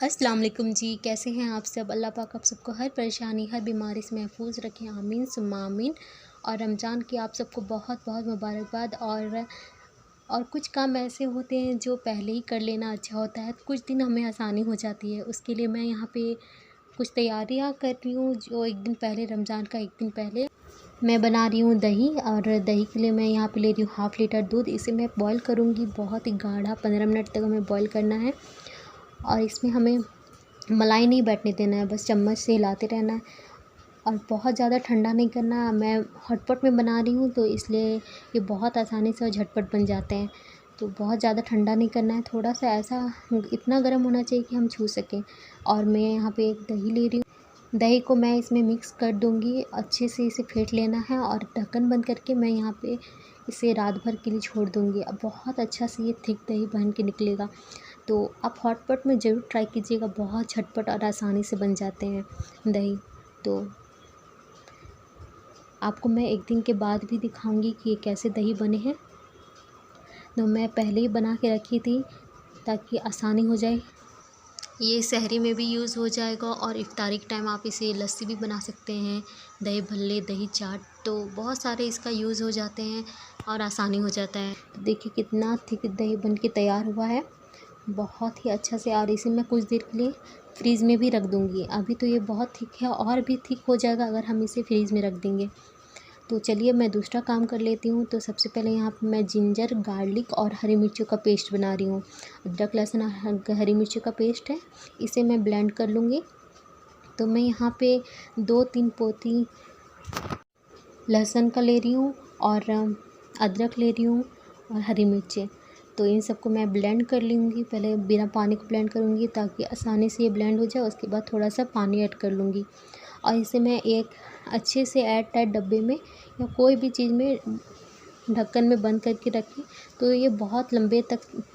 अस्सलाम वालेकुम जी, कैसे हैं आप सब। अल्लाह पाक आप सबको हर परेशानी हर बीमारी से महफूज रखें, आमीन सुम्मा आमीन। और रमज़ान की आप सबको बहुत बहुत मुबारकबाद। और कुछ काम ऐसे होते हैं जो पहले ही कर लेना अच्छा होता है, कुछ दिन हमें आसानी हो जाती है। उसके लिए मैं यहाँ पे कुछ तैयारियाँ कर रही हूँ। जो एक दिन पहले, रमज़ान का एक दिन पहले मैं बना रही हूँ दही। और दही के लिए मैं यहाँ पे ले रही हूँ 1/2 लीटर दूध। इसे मैं बॉईल करूँगी बहुत ही गाढ़ा, 15 मिनट तक हमें बॉईल करना है। और इसमें हमें मलाई नहीं बैठने देना है, बस चम्मच से हिलाते रहना है। और बहुत ज़्यादा ठंडा नहीं करना। मैं हॉटपॉट में बना रही हूँ तो इसलिए ये बहुत आसानी से और झटपट बन जाते हैं। तो बहुत ज़्यादा ठंडा नहीं करना है, थोड़ा सा ऐसा इतना गर्म होना चाहिए कि हम छू सकें। और मैं यहाँ पे एक दही ले रही हूँ। दही को मैं इसमें मिक्स कर दूँगी, अच्छे से इसे फेंट लेना है। और ढक्कन बंद करके मैं यहाँ पे इसे रात भर के लिए छोड़ दूँगी। अब बहुत अच्छा से ये थिक दही बन के निकलेगा। तो आप हॉटपॉट में ज़रूर ट्राई कीजिएगा, बहुत झटपट और आसानी से बन जाते हैं दही। तो आपको मैं एक दिन के बाद भी दिखाऊंगी कि ये कैसे दही बने हैं। तो मैं पहले ही बना के रखी थी ताकि आसानी हो जाए। ये सहरी में भी यूज़ हो जाएगा और इफ्तारी के टाइम आप इसे लस्सी भी बना सकते हैं, दही भल्ले, दही चाट। तो बहुत सारे इसका यूज़ हो जाते हैं और आसानी हो जाता है। तो देखिए कितना थिक दही बन के तैयार हुआ है, बहुत ही अच्छा से। और इसे मैं कुछ देर के लिए फ्रीज़ में भी रख दूँगी। अभी तो ये बहुत थिक है, और भी थिक हो जाएगा अगर हम इसे फ्रीज़ में रख देंगे। तो चलिए मैं दूसरा काम कर लेती हूँ। तो सबसे पहले यहाँ पे मैं जिंजर, गार्लिक और हरी मिर्चों का पेस्ट बना रही हूँ। अदरक, लहसुन और हरी मिर्चों का पेस्ट है, इसे मैं ब्लेंड कर लूँगी। तो मैं यहाँ पे 2-3 पोती लहसुन का ले रही हूँ और अदरक ले रही हूँ और हरी मिर्चें। तो इन सबको मैं ब्लेंड कर लूँगी। पहले बिना पानी को ब्लेंड करूँगी ताकि आसानी से ये ब्लेंड हो जाए। उसके बाद थोड़ा सा पानी ऐड कर लूँगी और इसे मैं एक अच्छे से एयर टाइट डब्बे में या कोई भी चीज़ में ढक्कन में बंद करके रखें। तो ये बहुत लंबे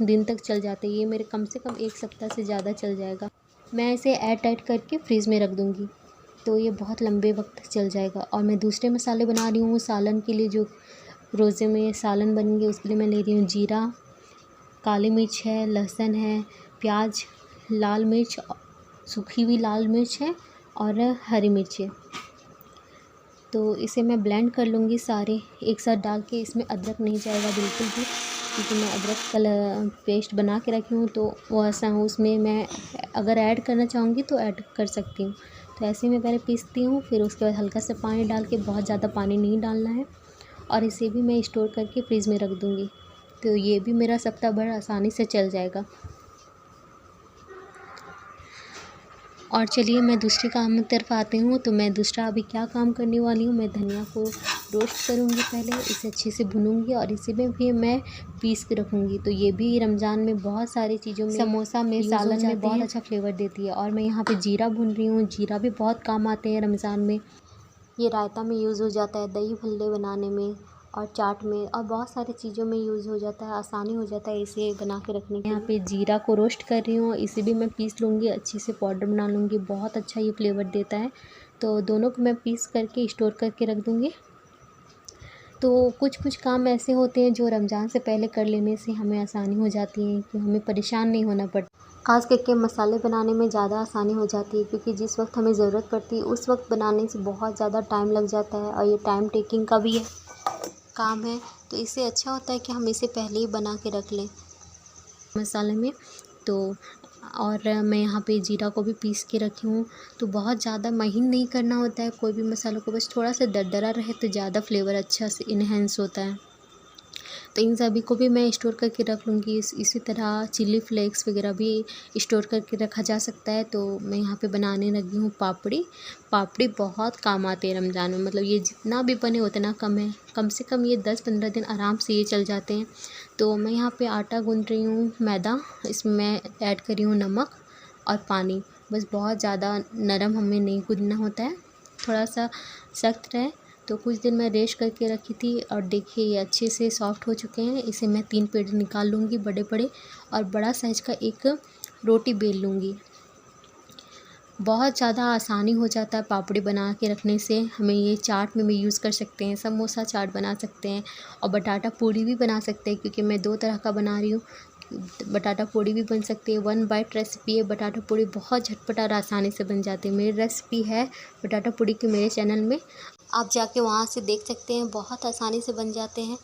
दिन तक चल जाते हैं। ये मेरे कम से कम 1 सप्ताह से ज़्यादा चल जाएगा। मैं इसे एयर टाइट करके फ्रीज़ में रख दूँगी, तो ये बहुत लंबे वक्त तक चल जाएगा। और मैं दूसरे मसाले बना रही हूँ सालन के लिए। जो रोज़े में सालन बनेंगे उसके लिए मैं ले रही हूँ जीरा, काली मिर्च है, लहसुन है, प्याज, लाल मिर्च, सूखी हुई लाल मिर्च है और हरी मिर्च है। तो इसे मैं ब्लेंड कर लूँगी सारे एक साथ डाल के। इसमें अदरक नहीं जाएगा बिल्कुल भी, क्योंकि मैं अदरक का पेस्ट बना के रखी हूँ। तो वो ऐसा उसमें मैं अगर ऐड करना चाहूँगी तो ऐड कर सकती हूँ। तो ऐसे में पहले पीसती हूँ, फिर उसके बाद हल्का सा पानी डाल के, बहुत ज़्यादा पानी नहीं डालना है। और इसे भी मैं स्टोर करके फ्रीज़ में रख दूँगी। तो ये भी मेरा सप्ताह भर आसानी से चल जाएगा। और चलिए मैं दूसरे काम की तरफ आती हूँ। तो मैं दूसरा अभी क्या काम करने वाली हूँ, मैं धनिया को रोस्ट करूँगी। पहले इसे अच्छे से भूनूंगी और इसे में भी मैं पीस के रखूँगी। तो ये भी रमज़ान में बहुत सारी चीज़ों में, समोसा में, सालन में बहुत अच्छा फ्लेवर देती है। और मैं यहाँ पे जीरा भून रही हूँ। जीरा भी बहुत काम आते हैं रमज़ान में। ये रायता में यूज़ हो जाता है, दही भल्ले बनाने में और चाट में और बहुत सारी चीज़ों में यूज़ हो जाता है। आसानी हो जाता है इसे बना के रखने के लिए। यहाँ पे जीरा को रोस्ट कर रही हूँ, इसे भी मैं पीस लूँगी, अच्छे से पाउडर बना लूँगी। बहुत अच्छा ये फ्लेवर देता है। तो दोनों को मैं पीस करके स्टोर करके रख दूँगी। तो कुछ कुछ काम ऐसे होते हैं जो रमज़ान से पहले कर लेने से हमें आसानी हो जाती है, कि हमें परेशान नहीं होना पड़ता। ख़ास करके मसाले बनाने में ज़्यादा आसानी हो जाती है, क्योंकि जिस वक्त हमें ज़रूरत पड़ती है उस वक्त बनाने से बहुत ज़्यादा टाइम लग जाता है और ये टाइम टेकिंग का भी काम है। तो इससे अच्छा होता है कि हम इसे पहले ही बना के रख लें मसाले में। तो और मैं यहाँ पे जीरा को भी पीस के रखी हूँ। तो बहुत ज़्यादा महीन नहीं करना होता है कोई भी मसालों को, बस थोड़ा सा दरदरा रहे तो ज़्यादा फ्लेवर अच्छा से इन्हेंस होता है। तो इन सभी को भी मैं स्टोर करके रख लूँगी। इसी तरह चिली फ्लेक्स वगैरह भी स्टोर करके रखा जा सकता है। तो मैं यहाँ पे बनाने लगी हूँ पापड़ी। पापड़ी बहुत काम आते हैं रमज़ान में, मतलब ये जितना भी बने उतना कम है। कम से कम ये 10-15 दिन आराम से ये चल जाते हैं। तो मैं यहाँ पे आटा गूँथ रही हूँ, मैदा। इसमें मैं ऐड कर रही हूँ नमक और पानी। बस बहुत ज़्यादा नरम हमें नहीं गूँथना होता है, थोड़ा सा सख्त रहे। तो कुछ दिन मैं रेस्ट करके रखी थी और देखिए ये अच्छे से सॉफ्ट हो चुके हैं। इसे मैं 3 पेड़े निकाल लूँगी बड़े बड़े, और बड़ा साइज़ का एक रोटी बेल लूँगी। बहुत ज़्यादा आसानी हो जाता है पापड़ी बना के रखने से। हमें ये चाट में भी यूज़ कर सकते हैं, समोसा चाट बना सकते हैं और बटाटा पूड़ी भी बना सकते हैं, क्योंकि मैं 2 तरह का बना रही हूँ। बटाटा पूड़ी भी बन सकती है, 1 बाइट रेसिपी है। बटाटा पूड़ी बहुत झटपट और आसानी से बन जाती है। मेरी रेसिपी है बटाटा पूड़ी की मेरे चैनल में, आप जाके वहाँ से देख सकते हैं। बहुत आसानी से बन जाते हैं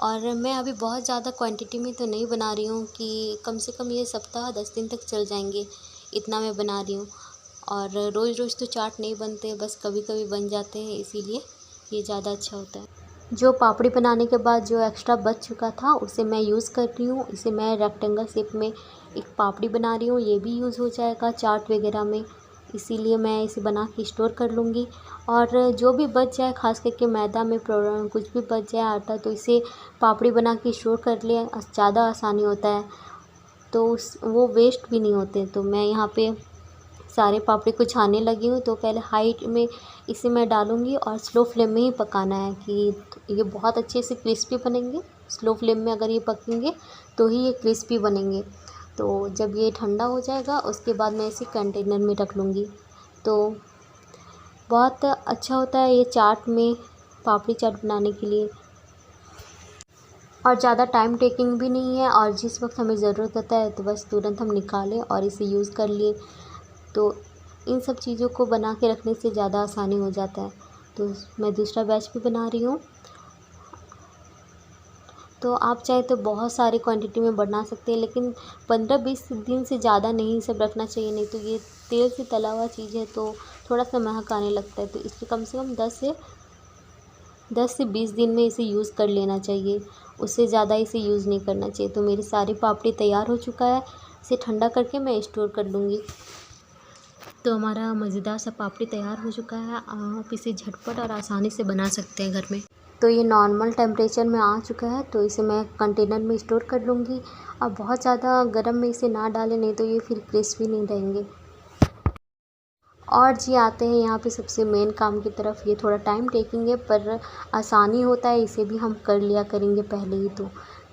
और मैं अभी बहुत ज़्यादा क्वांटिटी में तो नहीं बना रही हूँ कि कम से कम ये सप्ताह 10 दिन तक चल जाएंगे, इतना मैं बना रही हूँ। और रोज़ रोज़ तो चाट नहीं बनते, बस कभी कभी बन जाते हैं, इसीलिए ये ज़्यादा अच्छा होता है। जो पापड़ी बनाने के बाद जो एक्स्ट्रा बच चुका था उसे मैं यूज़ कर रही हूँ। इसे मैं रेक्टेंगल शेप में एक पापड़ी बना रही हूँ, ये भी यूज़ हो जाएगा चाट वगैरह में, इसीलिए मैं इसे बना के स्टोर कर लूँगी। और जो भी बच जाए, खास करके मैदा में कुछ भी बच जाए आटा, तो इसे पापड़ी बना के स्टोर कर ले, ज़्यादा आसानी होता है, तो वो वेस्ट भी नहीं होते। तो मैं यहाँ पे सारे पापड़ी को छानने लगी हूँ। तो पहले हाई में इसे मैं डालूँगी और स्लो फ्लेम में ही पकाना है कि ये बहुत अच्छे से क्रिस्पी बनेंगे। स्लो फ्लेम में अगर ये पकेंगे तो ही ये क्रिस्पी बनेंगे। तो जब ये ठंडा हो जाएगा उसके बाद मैं इसे कंटेनर में रख लूँगी। तो बहुत अच्छा होता है ये चाट में, पापड़ी चाट बनाने के लिए, और ज़्यादा टाइम टेकिंग भी नहीं है। और जिस वक्त हमें ज़रूरत होता है तो बस तुरंत हम निकालें और इसे यूज़ कर लिए। तो इन सब चीज़ों को बना के रखने से ज़्यादा आसानी हो जाता है। तो मैं दूसरा बैच भी बना रही हूँ। तो आप चाहे तो बहुत सारी क्वांटिटी में बना सकते हैं, लेकिन 15-20 दिन से ज़्यादा नहीं सब रखना चाहिए, नहीं तो ये तेल से तला हुआ चीज़ है तो थोड़ा सा महक आने लगता है। तो इसलिए कम से कम 10 से 20 दिन में इसे यूज़ कर लेना चाहिए, उससे ज़्यादा इसे यूज़ नहीं करना चाहिए। तो मेरी सारी पापड़ी तैयार हो चुका है, इसे ठंडा करके मैं स्टोर कर लूँगी। तो हमारा मज़ेदार सा पापड़ी तैयार हो चुका है। आप इसे झटपट और आसानी से बना सकते हैं घर में। तो ये नॉर्मल टेम्परेचर में आ चुका है, तो इसे मैं कंटेनर में स्टोर कर लूँगी। अब बहुत ज़्यादा गर्म में इसे ना डालें, नहीं तो ये फिर क्रिस्पी नहीं रहेंगे। और जी आते हैं यहाँ पे सबसे मेन काम की तरफ। ये थोड़ा टाइम टेकिंग है पर आसानी होता है, इसे भी हम कर लिया करेंगे पहले ही।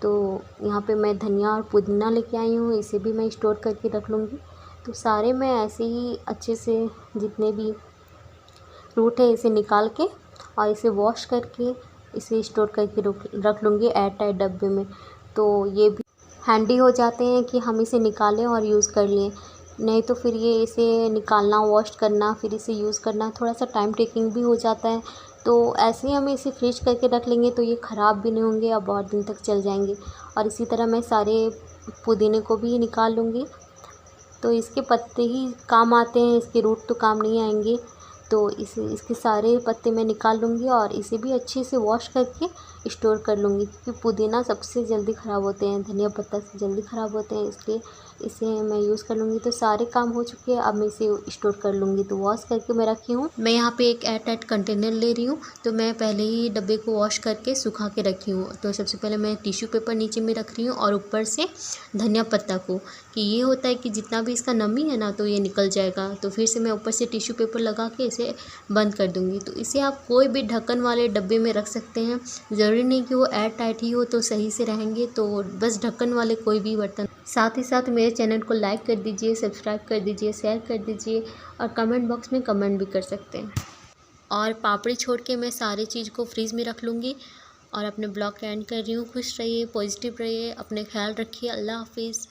तो यहाँ पे मैं धनिया और पुदीना लेके आई हूँ, इसे भी मैं स्टोर करके रख लूँगी। तो सारे मैं ऐसे ही अच्छे से जितने भी रूट है इसे निकाल के और इसे वॉश करके इसे स्टोर करके रख लूँगी एयर टाइट डब्बे में। तो ये भी हैंडी हो जाते हैं कि हम इसे निकालें और यूज़ कर लें, नहीं तो फिर ये इसे निकालना, वॉश करना, फिर इसे यूज़ करना थोड़ा सा टाइम टेकिंग भी हो जाता है। तो ऐसे ही हम इसे फ्रिज करके रख लेंगे तो ये ख़राब भी नहीं होंगे और बहुत दिन तक चल जाएंगे। और इसी तरह मैं सारे पुदीने को भी निकाल लूँगी। तो इसके पत्ते ही काम आते हैं, इसके रूट तो काम नहीं आएंगे। तो इसके सारे पत्ते मैं निकाल लूँगी और इसे भी अच्छे से वॉश करके स्टोर कर लूँगी, क्योंकि पुदीना सबसे जल्दी ख़राब होते हैं, धनिया पत्ता से जल्दी ख़राब होते हैं, इसलिए इसे मैं यूज़ कर लूँगी। तो सारे काम हो चुके हैं, अब मैं इसे स्टोर कर लूँगी। तो वॉश करके मैं रखी हूँ। मैं यहाँ पे एक एयर टाइट कंटेनर ले रही हूँ। तो मैं पहले ही डब्बे को वॉश करके सुखा के रखी हूँ। तो सबसे पहले मैं टिश्यू पेपर नीचे में रख रही हूँ और ऊपर से धनिया पत्ता को, कि ये होता है कि जितना भी इसका नमी है ना तो ये निकल जाएगा। तो फिर से मैं ऊपर से टिश्यू पेपर लगा के इसे बंद कर दूँगी। तो इसे आप कोई भी ढक्कन वाले डब्बे में रख सकते हैं, ज़रूरी नहीं कि वो एयर टाइट ही हो तो सही से रहेंगे। तो बस ढक्कन वाले कोई भी बर्तन। साथ ही साथ मेरे चैनल को लाइक कर दीजिए, सब्सक्राइब कर दीजिए, शेयर कर दीजिए और कमेंट बॉक्स में कमेंट भी कर सकते हैं। और पापड़ी छोड़ के मैं सारी चीज़ को फ्रीज़ में रख लूँगी। और अपने ब्लॉग का एंड कर रही हूँ। खुश रहिए, पॉजिटिव रहिए, अपने ख्याल रखिए। अल्लाह हाफिज़।